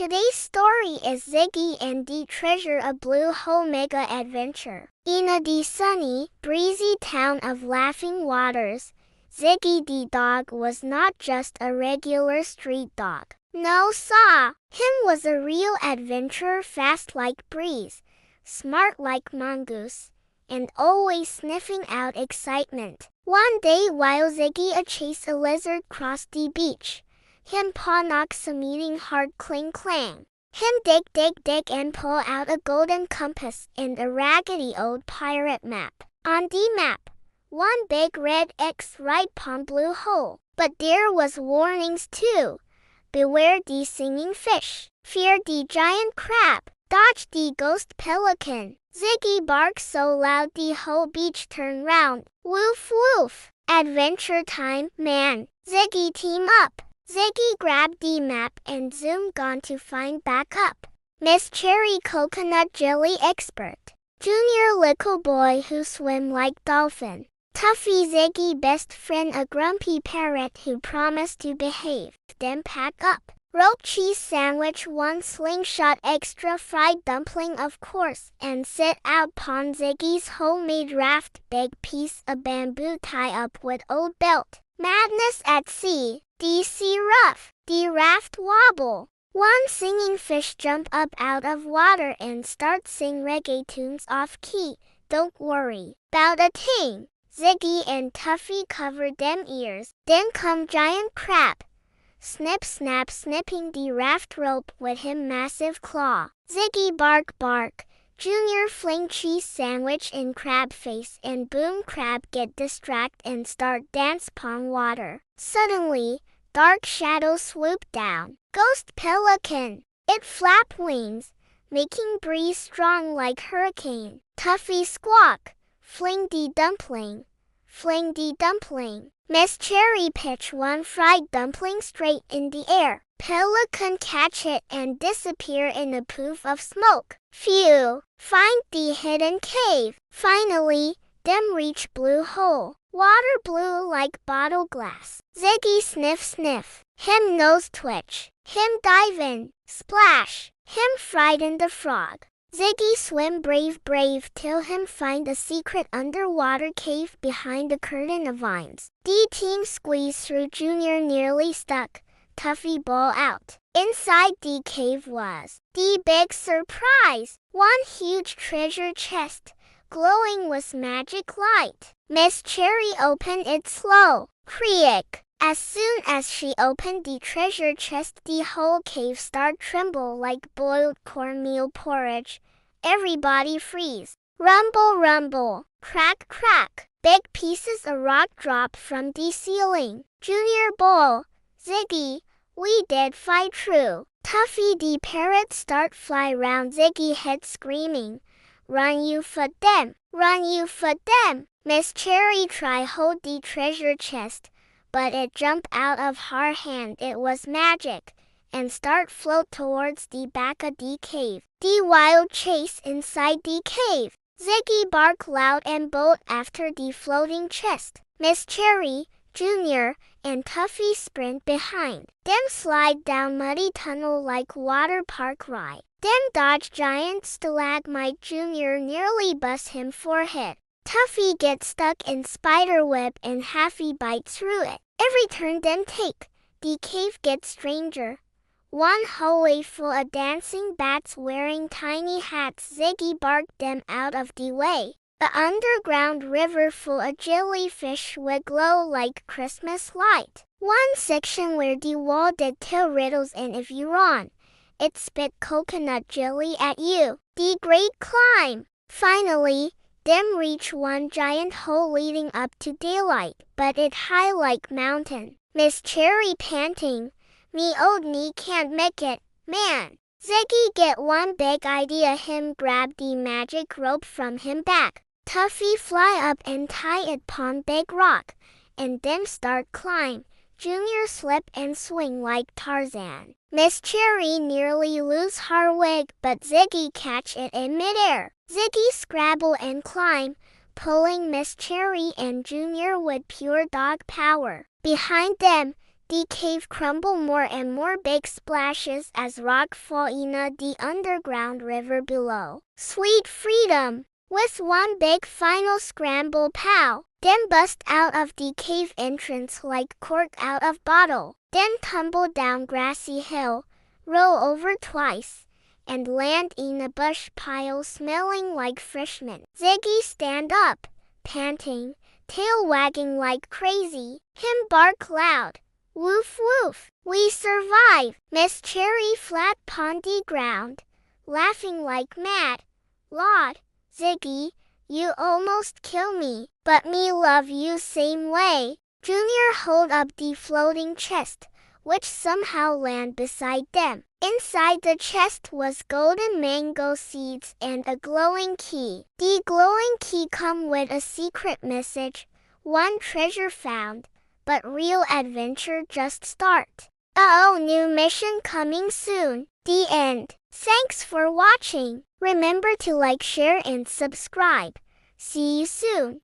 Today's story is Ziggy and the Treasure a Blue Hole Mega Adventure. In the sunny, breezy town of Laughing Waters, Ziggy the dog was not just a regular street dog. No, saw him was a real adventurer, fast like breeze, smart like mongoose, and always sniffing out excitement. One day while Ziggy chased a lizard across the beach, him paw knock some eating hard cling clang. Him dig and pull out a golden compass and a raggedy old pirate map. On the map, one big red X right upon blue hole. But there was warnings too. Beware the singing fish. Fear the giant crab. Dodge the ghost pelican. Ziggy barked so loud the whole beach turned round. Woof woof. Adventure time, man. Ziggy team up. Ziggy grabbed the map and zoomed on to find backup. Miss Cherry Coconut Jelly Expert. Junior Little Boy who swim like dolphin. Tuffy Ziggy best friend a grumpy parrot who promised to behave. Then pack up. Rope cheese sandwich, one slingshot extra fried dumpling of course, and sit out pon Ziggy's homemade raft. Big piece of bamboo tie up with old belt. Madness at sea. The sea rough, the raft wobble. One singing fish jump up out of water and start sing reggae tunes off key. Don't worry about a thing. Ziggy and Tuffy covered them ears. Then come giant crab. Snip snap snipping the raft rope with him massive claw. Ziggy bark bark. Junior fling cheese sandwich in crab face and boom crab get distract and start dance pon water. Suddenly, dark shadow swoop down. Ghost pelican. It flap wings, making breeze strong like hurricane. Tuffy squawk. Fling the dumpling. Fling the dumpling. Miss Cherry pitch one fried dumpling straight in the air. Pelican catch it and disappear in a poof of smoke. Phew! Find the hidden cave. Finally, them reach blue hole. Water blue like bottle glass. Ziggy sniff sniff. Him nose twitch. Him dive in. Splash. Him frighten the frog. Ziggy swim brave till him find a secret underwater cave behind a curtain of vines. The team squeeze through. Junior nearly stuck. Tuffy ball out. Inside the cave was the big surprise. One huge treasure chest, glowing with magic light. Miss Cherry opened it slow. Creak. As soon as she opened the treasure chest, the whole cave start tremble like boiled cornmeal porridge. Everybody freeze. Rumble rumble. Crack crack. Big pieces of rock drop from the ceiling. Junior bowl. Ziggy, we did fight true. Tuffy the parrot start fly round Ziggy head screaming. Run you for them. Run you for them. Miss Cherry try hold the treasure chest, but it jump out of her hand. It was magic, and start float towards the back of the cave. The wild chase inside the cave. Ziggy bark loud and bolt after the floating chest. Miss Cherry, Junior, and Tuffy sprint behind. Them slide down muddy tunnel like water park ride. Them dodge giant stalagmite. Junior nearly bust him forehead. Tuffy gets stuck in spider web and Happy bites through it. Every turn them take, the cave gets stranger. One hallway full of dancing bats wearing tiny hats. Ziggy barked them out of the way. The underground river full of jellyfish would glow like Christmas light. One section where the wall did tell riddles, and if you're on, it spit coconut jelly at you. The great climb. Finally, them reach one giant hole leading up to daylight, but it high like mountain. Miss Cherry panting. Me old knee can't make it, man. Ziggy get one big idea. Him grab the magic rope from him back. Tuffy fly up and tie it pon big rock, and them start climb. Junior slip and swing like Tarzan. Miss Cherry nearly lose her wig, but Ziggy catch it in midair. Ziggy scrabble and climb, pulling Miss Cherry and Junior with pure dog power. Behind them, The cave crumble more and more big splashes as rock fall in the underground river below. Sweet freedom! With one big final scramble pow! Then bust out of the cave entrance like cork out of bottle. Then tumble down grassy hill, roll over twice, and land in a bush pile smelling like fresh mint. Ziggy stand up, panting, tail wagging like crazy. Him bark loud. Woof woof! We survive! Miss Cherry flat pondy ground, laughing like mad. Lord, Ziggy, you almost kill me, but me love you same way. Junior hold up the floating chest, which somehow land beside them. Inside the chest was golden mango seeds and a glowing key. The glowing key come with a secret message, one treasure found. But real adventure just start. New mission coming soon. The end. Thanks for watching. Remember to like, share and subscribe. See you soon.